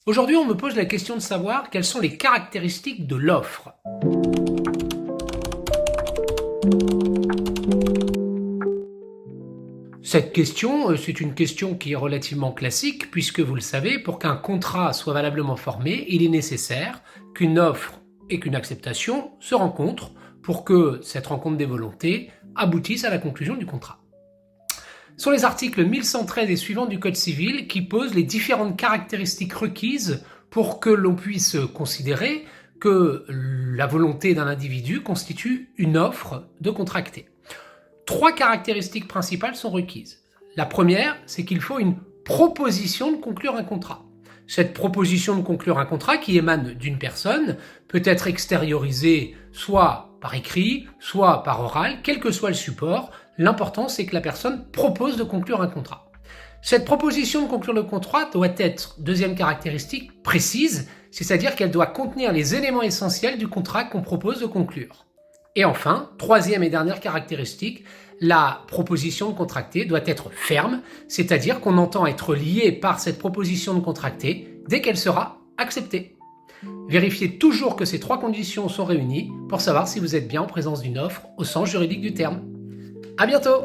Aujourd'hui, on me pose la question de savoir quelles sont les caractéristiques de l'offre. Cette question, c'est une question qui est relativement classique puisque vous le savez, pour qu'un contrat soit valablement formé, il est nécessaire qu'une offre et qu'une acceptation se rencontrent pour que cette rencontre des volontés aboutisse à la conclusion du contrat. Ce sont les articles 1113 et suivants du Code civil qui posent les différentes caractéristiques requises pour que l'on puisse considérer que la volonté d'un individu constitue une offre de contracter. 3 caractéristiques principales sont requises. La première, c'est qu'il faut une proposition de conclure un contrat. Cette proposition de conclure un contrat qui émane d'une personne peut être extériorisée soit par écrit, soit par oral, quel que soit le support. L'important, c'est que la personne propose de conclure un contrat. Cette proposition de conclure le contrat doit être, deuxième caractéristique, précise, c'est-à-dire qu'elle doit contenir les éléments essentiels du contrat qu'on propose de conclure. Et enfin, troisième et dernière caractéristique, la proposition de contracter doit être ferme, c'est-à-dire qu'on entend être lié par cette proposition de contracter dès qu'elle sera acceptée. Vérifiez toujours que ces 3 conditions sont réunies pour savoir si vous êtes bien en présence d'une offre au sens juridique du terme. À bientôt!